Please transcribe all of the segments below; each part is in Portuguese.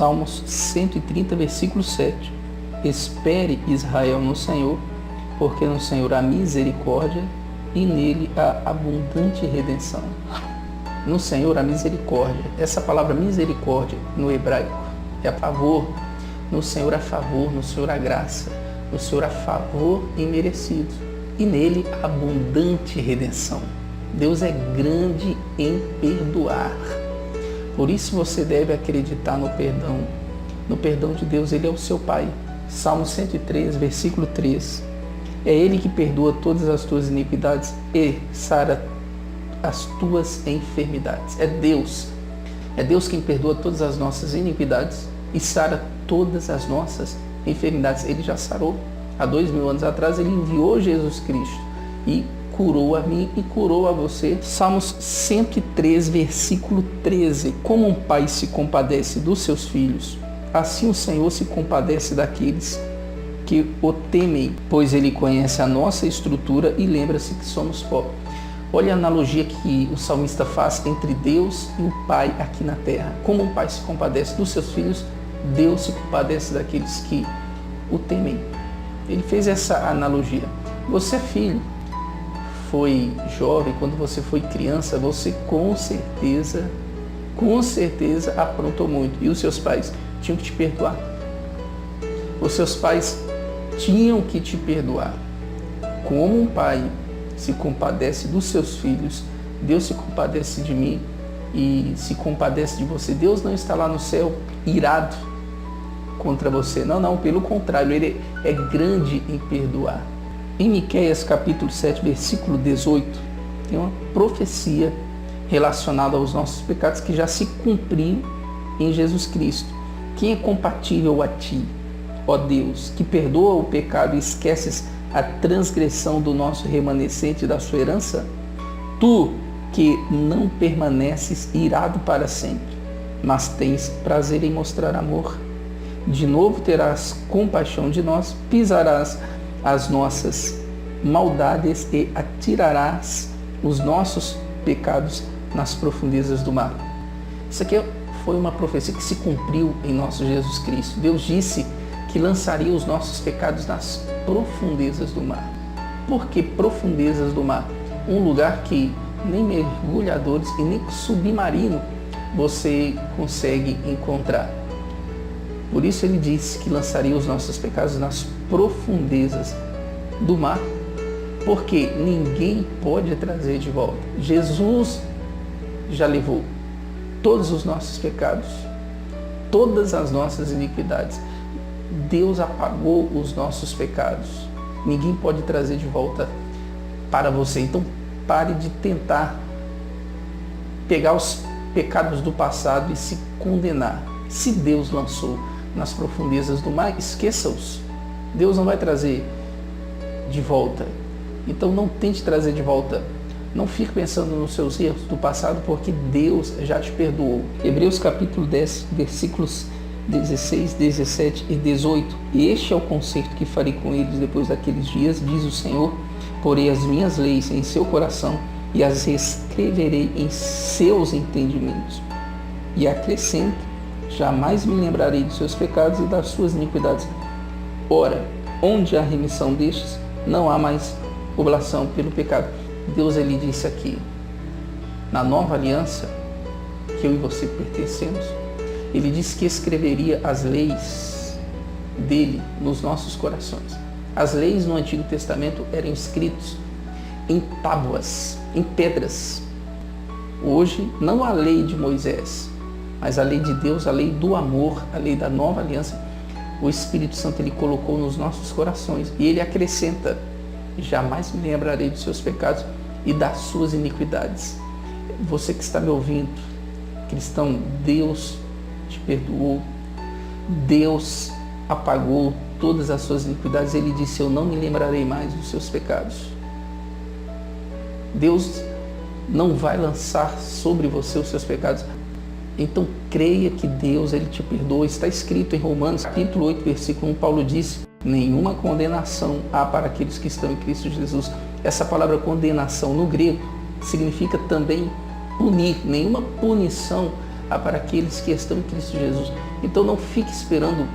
Salmos 130, versículo 7. Espere Israel no Senhor, porque no Senhor há misericórdia e nele há abundante redenção. No Senhor há misericórdia. Essa palavra misericórdia no hebraico é a favor. No Senhor há favor, no Senhor há graça. No Senhor há favor imerecido. E nele há abundante redenção. Deus é grande em perdoar. Por isso você deve acreditar no perdão. No perdão de Deus, Ele é o seu Pai. Salmo 103, versículo 3. É Ele que perdoa todas as tuas iniquidades e sara as tuas enfermidades. É Deus. É Deus quem perdoa todas as nossas iniquidades e sara todas as nossas enfermidades. Ele já sarou. Há 2000 anos atrás, Ele enviou Jesus Cristo e curou a mim e curou a você. Salmos 103, versículo 13. Como um pai se compadece dos seus filhos, assim o Senhor se compadece daqueles que o temem, pois Ele conhece a nossa estrutura e lembra-se que somos pó. Olha a analogia que o salmista faz entre Deus e o Pai aqui na terra. Como um pai se compadece dos seus filhos, Deus se compadece daqueles que o temem. Ele fez essa analogia. Você é filho, foi jovem, quando você foi criança, você com certeza aprontou muito. E os seus pais tinham que te perdoar. Os seus pais tinham que te perdoar. Como um pai se compadece dos seus filhos, Deus se compadece de mim e se compadece de você. Deus não está lá no céu irado contra você. Não, pelo contrário, Ele é grande em perdoar. Em Miqueias capítulo 7, versículo 18, tem uma profecia relacionada aos nossos pecados que já se cumpriu em Jesus Cristo. Quem é compatível a ti, ó Deus, que perdoa o pecado e esqueces a transgressão do nosso remanescente da sua herança? Tu que não permaneces irado para sempre, mas tens prazer em mostrar amor. De novo terás compaixão de nós, pisarás as nossas maldades e atirarás os nossos pecados nas profundezas do mar. Isso aqui foi uma profecia que se cumpriu em nosso Jesus Cristo. Deus disse que lançaria os nossos pecados nas profundezas do mar. Por que profundezas do mar? Um lugar que nem mergulhadores e nem submarino você consegue encontrar. Por isso Ele disse que lançaria os nossos pecados nas profundezas do mar, porque ninguém pode trazer de volta. Jesus já levou todos os nossos pecados, todas as nossas iniquidades. Deus apagou os nossos pecados. Ninguém pode trazer de volta para você. Então pare de tentar pegar os pecados do passado e se condenar. Se Deus lançou nas profundezas do mar, esqueça-os. Deus não vai trazer de volta. Então não tente trazer de volta. Não fique pensando nos seus erros do passado, porque Deus já te perdoou. Hebreus capítulo 10, versículos 16, 17 e 18. Este é o concerto que farei com eles depois daqueles dias, diz o Senhor. Porei as minhas leis em seu coração e as escreverei em seus entendimentos. E acrescento: jamais me lembrarei dos seus pecados e das suas iniquidades. Ora, onde há remissão destes, não há mais oblação pelo pecado. Deus, Ele disse aqui, na nova aliança, que eu e você pertencemos, Ele disse que escreveria as leis dele nos nossos corações. As leis no Antigo Testamento eram escritas em tábuas, em pedras. Hoje, não a lei de Moisés, mas a lei de Deus, a lei do amor, a lei da nova aliança, o Espírito Santo Ele colocou nos nossos corações. E Ele acrescenta: jamais me lembrarei dos seus pecados e das suas iniquidades. Você que está me ouvindo, cristão, Deus te perdoou. Deus apagou todas as suas iniquidades. Ele disse: eu não me lembrarei mais dos seus pecados. Deus não vai lançar sobre você os seus pecados. Então creia que Deus, Ele te perdoa. Está escrito em Romanos capítulo 8, versículo 1, Paulo disse: nenhuma condenação há para aqueles que estão em Cristo Jesus. Essa palavra condenação no grego significa também punir. Nenhuma punição há para aqueles que estão em Cristo Jesus. Então não fique esperando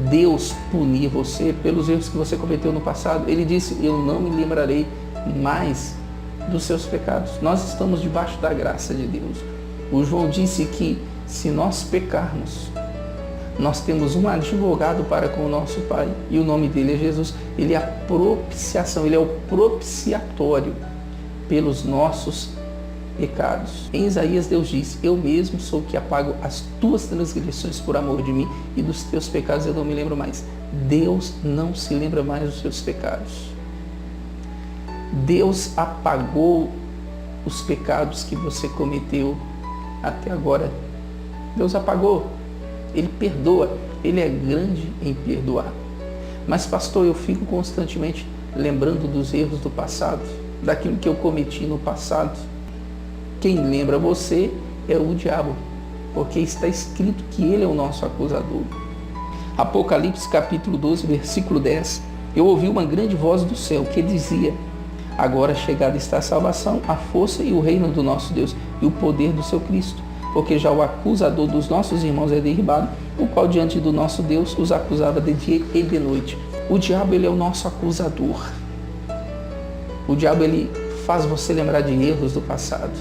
Deus punir você pelos erros que você cometeu no passado. Ele disse, eu não me lembrarei mais dos seus pecados. Nós estamos debaixo da graça de Deus. O João disse que se nós pecarmos, nós temos um advogado para com o nosso Pai, e o nome dele é Jesus. Ele é a propiciação, ele é o propiciatório pelos nossos pecados. Em Isaías, Deus diz, eu mesmo sou o que apago as tuas transgressões por amor de mim, e dos teus pecados eu não me lembro mais. Deus não se lembra mais dos seus pecados. Deus apagou os pecados que você cometeu até agora. Deus apagou. Ele perdoa. Ele é grande em perdoar. Mas, pastor, eu fico constantemente lembrando dos erros do passado, daquilo que eu cometi no passado. Quem lembra você é o diabo, porque está escrito que ele é o nosso acusador. Apocalipse capítulo 12, versículo 10. Eu ouvi uma grande voz do céu que dizia, agora chegada está a salvação, a força e o reino do nosso Deus e o poder do seu Cristo, porque já o acusador dos nossos irmãos é derribado, o qual diante do nosso Deus os acusava de dia e de noite. O diabo, ele é o nosso acusador. O diabo, ele faz você lembrar de erros do passado,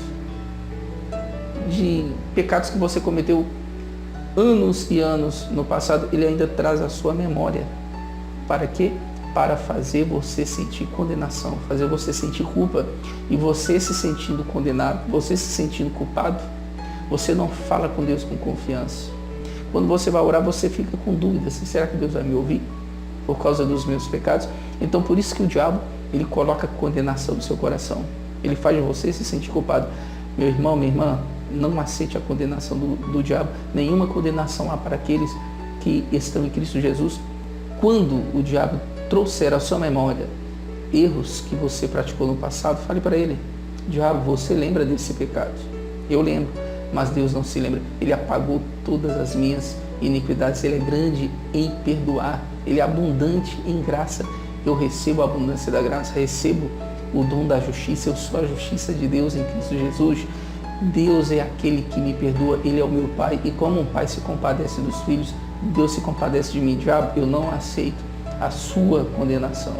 de pecados que você cometeu anos e anos no passado. Ele ainda traz a sua memória. Para quê? Para fazer você sentir condenação, fazer você sentir culpa. E você se sentindo condenado, você se sentindo culpado, você não fala com Deus com confiança. Quando você vai orar, você fica com dúvidas. Será que Deus vai me ouvir por causa dos meus pecados? Então, por isso que o diabo, ele coloca condenação no seu coração. Ele faz você se sentir culpado. Meu irmão, minha irmã, não aceite a condenação do diabo. Nenhuma condenação há para aqueles que estão em Cristo Jesus. Quando o diabo trouxer à sua memória erros que você praticou no passado, fale para ele, diabo, você lembra desse pecado? Eu lembro, mas Deus não se lembra. Ele apagou todas as minhas iniquidades. Ele é grande em perdoar. Ele é abundante em graça. Eu recebo a abundância da graça, recebo o dom da justiça. Eu sou a justiça de Deus em Cristo Jesus. Deus é aquele que me perdoa. Ele é o meu Pai. E como um pai se compadece dos filhos, Deus se compadece de mim. Diabo, eu não aceito a sua condenação.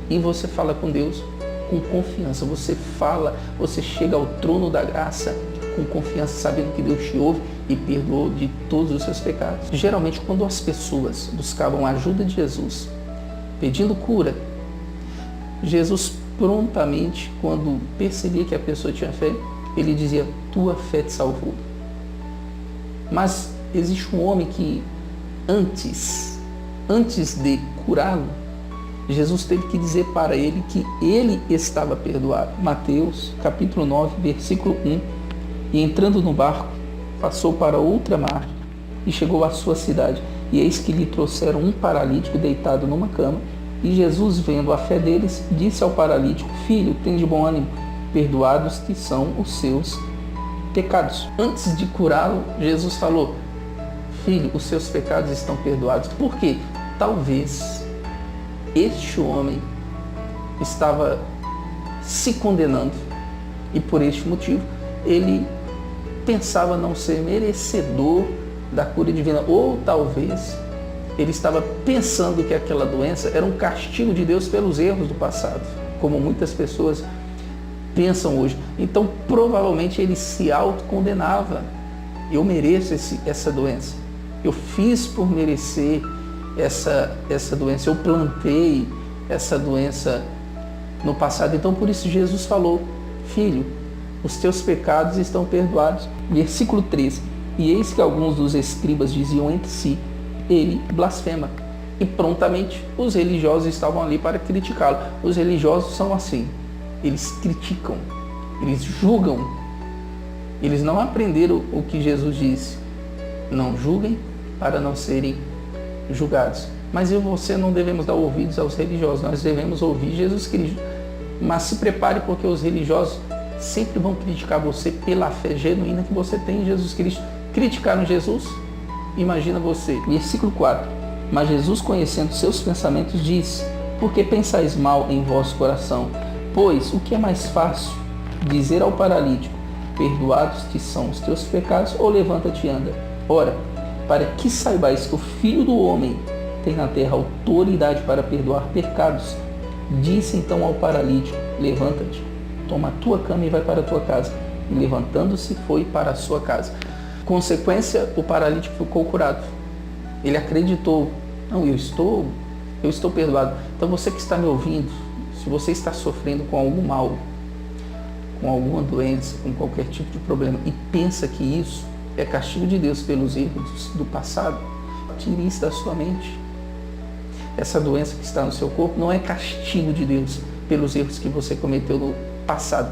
E você fala com Deus com confiança. Você fala, você chega ao trono da graça com confiança, sabendo que Deus te ouve e perdoou de todos os seus pecados. Geralmente, quando as pessoas buscavam a ajuda de Jesus, pedindo cura, Jesus prontamente, quando percebia que a pessoa tinha fé, ele dizia, tua fé te salvou. Mas existe um homem que antes de curá-lo, Jesus teve que dizer para ele que ele estava perdoado. Mateus capítulo 9, versículo 1. E entrando no barco, passou para outra margem e chegou à sua cidade. E eis que lhe trouxeram um paralítico deitado numa cama. E Jesus, vendo a fé deles, disse ao paralítico, filho, tem de bom ânimo, perdoados te são os seus pecados. Antes de curá-lo, Jesus falou, filho, os seus pecados estão perdoados. Por quê? Talvez este homem estava se condenando e por este motivo ele pensava não ser merecedor da cura divina, ou talvez ele estava pensando que aquela doença era um castigo de Deus pelos erros do passado, como muitas pessoas pensam hoje. Então provavelmente ele se autocondenava. Eu mereço essa doença, eu fiz por merecer essa doença, eu plantei essa doença no passado. Então por isso Jesus falou, filho, os teus pecados estão perdoados. Versículo 13. E eis que alguns dos escribas diziam entre si, ele blasfema. E prontamente os religiosos estavam ali para criticá-lo. Os religiosos são assim, eles criticam, eles julgam. Eles não aprenderam o que Jesus disse. Não julguem para não serem julgados. Mas eu e você não devemos dar ouvidos aos religiosos, nós devemos ouvir Jesus Cristo. Mas se prepare, porque os religiosos sempre vão criticar você pela fé genuína que você tem em Jesus Cristo. Criticaram Jesus? Imagina você. Versículo 4. Mas Jesus, conhecendo seus pensamentos, disse, por que pensais mal em vosso coração? Pois o que é mais fácil? Dizer ao paralítico, perdoados te são os teus pecados, ou levanta-te e anda? Ora, para que saibais que o Filho do Homem tem na terra autoridade para perdoar pecados. Disse então ao paralítico: levanta-te, toma a tua cama e vai para a tua casa. E levantando-se, foi para a sua casa. Consequência, o paralítico ficou curado. Ele acreditou: não, eu estou perdoado. Então você que está me ouvindo, se você está sofrendo com algum mal, com alguma doença, com qualquer tipo de problema, e pensa que isso é castigo de Deus pelos erros do passado, tire isso da sua mente. Essa doença que está no seu corpo não é castigo de Deus pelos erros que você cometeu no passado.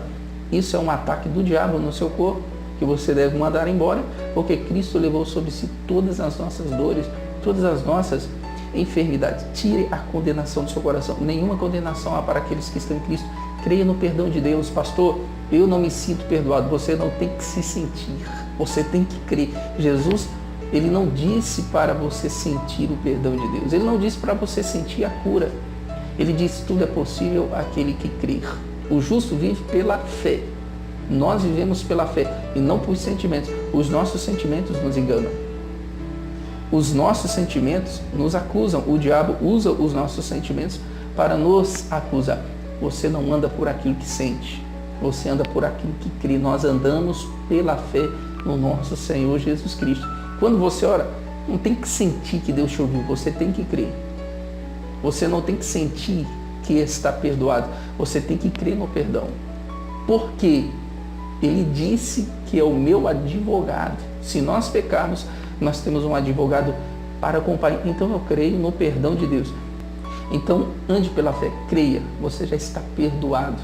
Isso é um ataque do diabo no seu corpo, que você deve mandar embora, porque Cristo levou sobre si todas as nossas dores, todas as nossas enfermidades. Tire a condenação do seu coração. Nenhuma condenação há para aqueles que estão em Cristo. Creia no perdão de Deus. Pastor, eu não me sinto perdoado. Você não tem que se sentir. Você tem que crer. Jesus, ele não disse para você sentir o perdão de Deus. Ele não disse para você sentir a cura. Ele disse: tudo é possível àquele que crer. O justo vive pela fé. Nós vivemos pela fé e não por sentimentos. Os nossos sentimentos nos enganam. Os nossos sentimentos nos acusam. O diabo usa os nossos sentimentos para nos acusar. Você não anda por aquilo que sente. Você anda por aquilo que crê. Nós andamos pela fé no nosso Senhor Jesus Cristo. Quando você ora, não tem que sentir que Deus te ouviu. Você tem que crer. Você não tem que sentir que está perdoado. Você tem que crer no perdão. Por quê? Ele disse que é o meu advogado. Se nós pecarmos, nós temos um advogado para acompanhar. Então eu creio no perdão de Deus. Então ande pela fé, creia, você já está perdoado.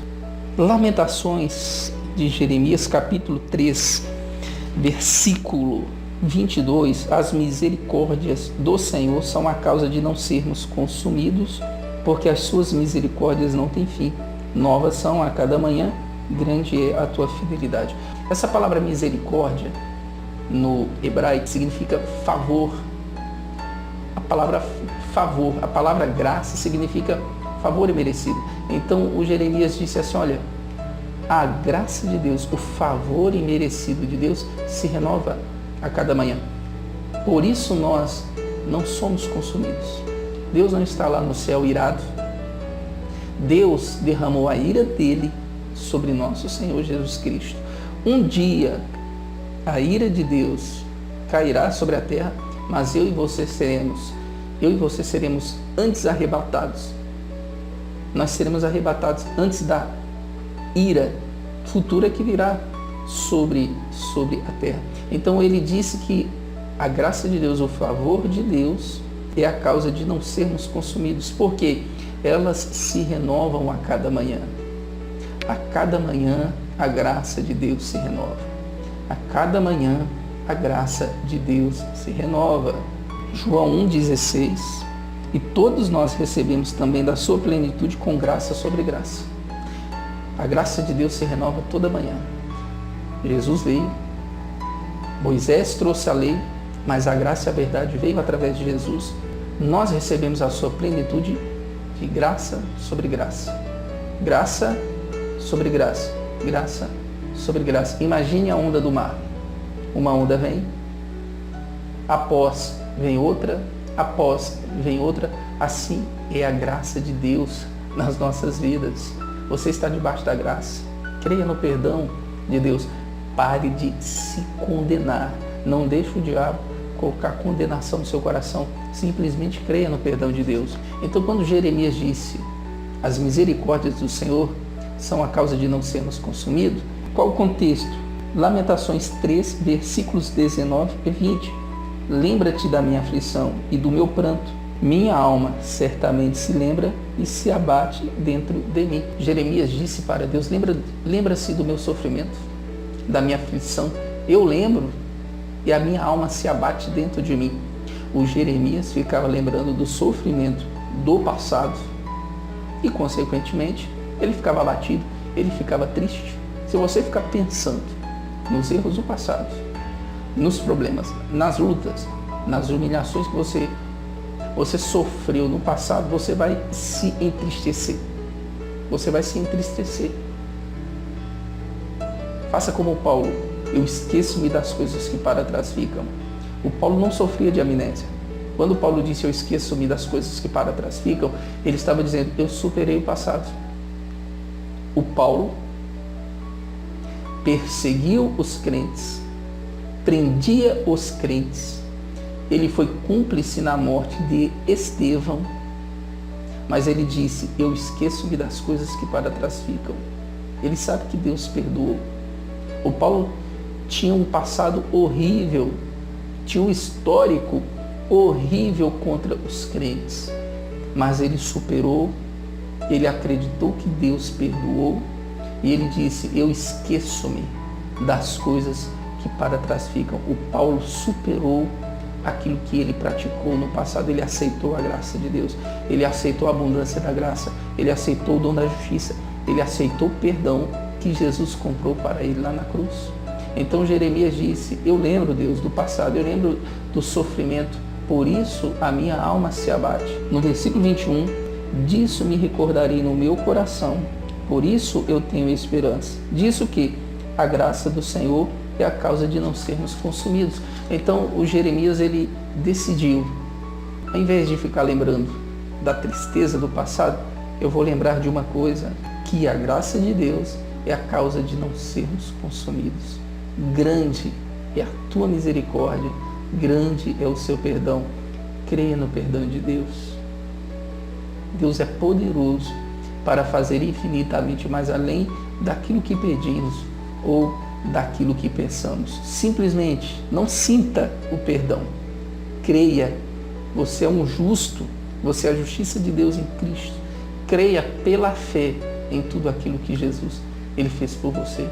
Lamentações de Jeremias, capítulo 3, versículo 22. As misericórdias do Senhor são a causa de não sermos consumidos, porque as suas misericórdias não têm fim. Novas são a cada manhã, grande é a tua fidelidade. Essa palavra misericórdia no hebraico significa favor. A palavra favor, a palavra graça significa favor imerecido. Então o Jeremias disse assim: olha, a graça de Deus, o favor imerecido de Deus se renova a cada manhã. Por isso nós não somos consumidos. Deus não está lá no céu irado. Deus derramou a ira dele sobre nosso Senhor Jesus Cristo. Um dia a ira de Deus cairá sobre a terra, mas eu e você seremos antes arrebatados. Nós seremos arrebatados antes da ira futura que virá sobre a terra. Então ele disse que a graça de Deus, o favor de Deus, é a causa de não sermos consumidos, porque elas se renovam a cada manhã. A cada manhã a graça de Deus se renova. A cada manhã a graça de Deus se renova. João 1,16. E todos nós recebemos também da sua plenitude com graça sobre graça. A graça de Deus se renova toda manhã. Jesus veio, Moisés trouxe a lei, mas a graça e a verdade veio através de Jesus. Nós recebemos a sua plenitude de graça sobre graça. Graça sobre graça. Graça sobre graça. Imagine a onda do mar. Uma onda vem, após vem outra, após vem outra. Assim é a graça de Deus nas nossas vidas. Você está debaixo da graça. Creia no perdão de Deus. Pare de se condenar. Não deixe o diabo colocar condenação no seu coração. Simplesmente creia no perdão de Deus. Então, quando Jeremias disse: as misericórdias do Senhor são a causa de não sermos consumidos, qual o contexto? Lamentações 3, versículos 19 e 20. Lembra-te da minha aflição e do meu pranto. Minha alma certamente se lembra e se abate dentro de mim. Jeremias disse para Deus: lembra-se do meu sofrimento, da minha aflição. Eu lembro e a minha alma se abate dentro de mim. O Jeremias ficava lembrando do sofrimento do passado e, consequentemente, ele ficava abatido, ele ficava triste. Se você ficar pensando nos erros do passado, nos problemas, nas lutas, nas humilhações que você sofreu no passado, você vai se entristecer. Você vai se entristecer. Faça como Paulo: eu esqueço-me das coisas que para trás ficam. O Paulo não sofria de amnésia. Quando Paulo disse, eu esqueço-me das coisas que para trás ficam, ele estava dizendo, eu superei o passado. O Paulo perseguiu os crentes, prendia os crentes. Ele foi cúmplice na morte de Estevão, mas ele disse, eu esqueço-me das coisas que para trás ficam. Ele sabe que Deus perdoou. O Paulo tinha um passado horrível, tinha um histórico horrível contra os crentes, mas ele superou, ele acreditou que Deus perdoou e ele disse, eu esqueço-me das coisas que para trás ficam. O Paulo superou aquilo que ele praticou no passado, ele aceitou a graça de Deus, ele aceitou a abundância da graça, ele aceitou o dom da justiça, ele aceitou o perdão que Jesus comprou para ele lá na cruz. Então Jeremias disse, eu lembro, Deus, do passado, eu lembro do sofrimento, por isso a minha alma se abate. No versículo 21, disso me recordarei no meu coração, por isso eu tenho esperança. Disso que a graça do Senhor é a causa de não sermos consumidos. Então o Jeremias, ele decidiu, ao invés de ficar lembrando da tristeza do passado, eu vou lembrar de uma coisa, que a graça de Deus é a causa de não sermos consumidos. Grande é a tua misericórdia, grande é o seu perdão. Creia no perdão de Deus. Deus é poderoso para fazer infinitamente mais além daquilo que pedimos ou daquilo que pensamos. Simplesmente não sinta o perdão. Creia, você é um justo, você é a justiça de Deus em Cristo. Creia pela fé em tudo aquilo que Jesus ele fez por você.